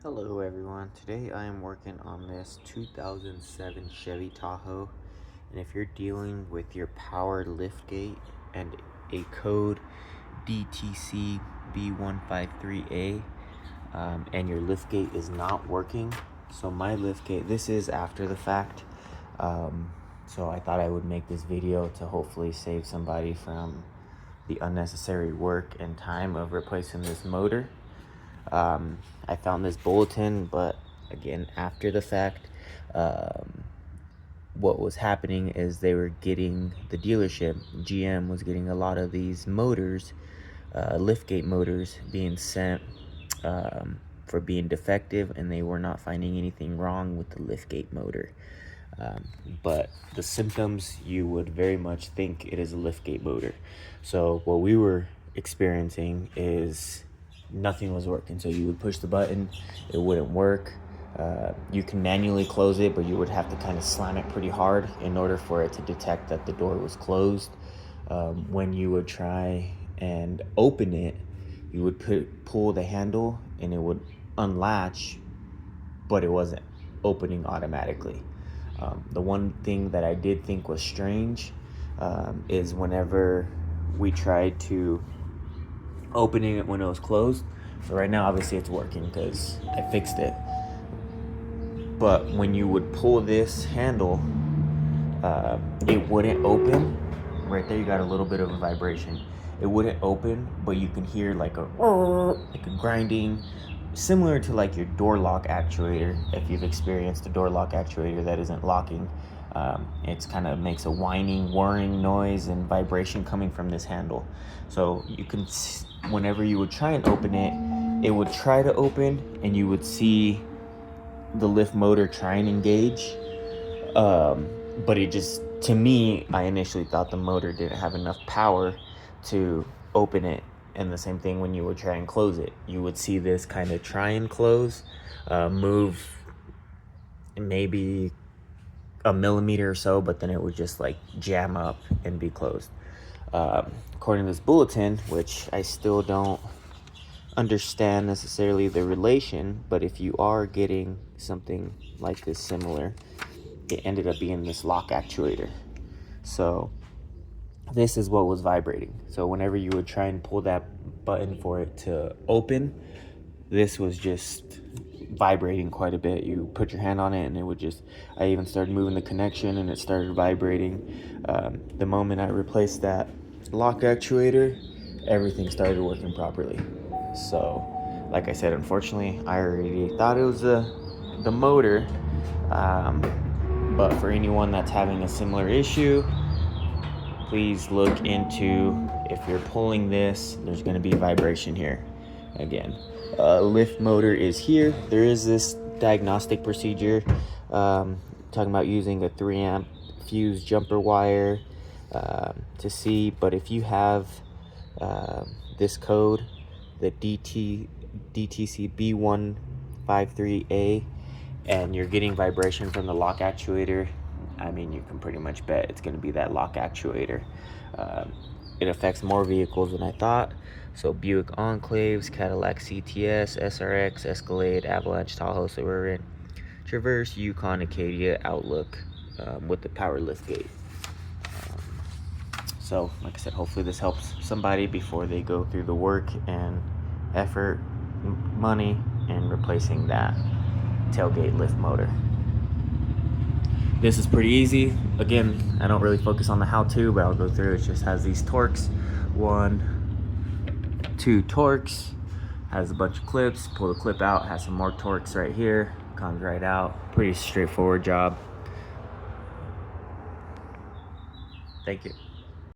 Hello everyone, today I am working on this 2007 Chevy Tahoe, and if you're dealing with your power liftgate and a code DTC B153A and your liftgate is not working, so my liftgate, this is after the fact, so I thought I would make this video to hopefully save somebody from the unnecessary work and time of replacing this motor. I found this bulletin, but again, after the fact. What was happening is they were getting, the dealership, GM, was getting a lot of these motors, liftgate motors, being sent for being defective, and they were not finding anything wrong with the liftgate motor. But the symptoms, you would very much think it is a liftgate motor. So what we were experiencing is nothing was working. So you would push the button, it wouldn't work. You can manually close it, but you would have to kind of slam it pretty hard in order for it to detect that the door was closed. When you would try and open it, you would pull the handle and it would unlatch, but it wasn't opening automatically. The one thing that I did think was strange is whenever we tried to opening it when it was closed. So right now obviously it's working because I fixed it, but when you would pull this handle, it wouldn't open. Right there you got a little bit of a vibration. It wouldn't open, but you can hear like a grinding, similar to like your door lock actuator. If you've experienced a door lock actuator that isn't locking, it's kind of makes a whining, whirring noise and vibration coming from this handle. So you can, whenever you would try and open it, it would try to open and you would see the lift motor try and engage, but it just, to me, I initially thought the motor didn't have enough power to open it. And the same thing when you would try and close it, you would see this kind of try and close, move maybe a millimeter or so, but then it would just like jam up and be closed. According to this bulletin, which I still don't understand necessarily the relation, but if you are getting something like this similar, it ended up being this lock actuator. So this is what was vibrating. So whenever you would try and pull that button for it to open, this was just vibrating quite a bit. You put your hand on it and it would just, I even started moving the connection and it started vibrating. The moment I replaced that lock actuator, everything started working properly. So like I said, unfortunately I already thought it was the motor, but for anyone that's having a similar issue, please look into, if you're pulling this, there's going to be vibration here. Again, lift motor is here. There is this diagnostic procedure, talking about using a 3-amp fuse jumper wire to see, but if you have this code, the DTC B153A, and you're getting vibration from the lock actuator, I mean, you can pretty much bet it's going to be that lock actuator. It affects more vehicles than I thought. So Buick Enclaves, Cadillac CTS, SRX, Escalade, Avalanche, Tahoe, Suburban, Traverse, Yukon, Acadia, Outlook, with the power liftgate. So like I said, hopefully this helps somebody before they go through the work and effort, money, and replacing that tailgate lift motor. This is pretty easy. Again, I don't really focus on the how-to, but I'll go through. It just has these torques, 1, 2 torques, has a bunch of clips. Pull the clip out, has some more torques right here, comes right out. Pretty straightforward job. Thank you.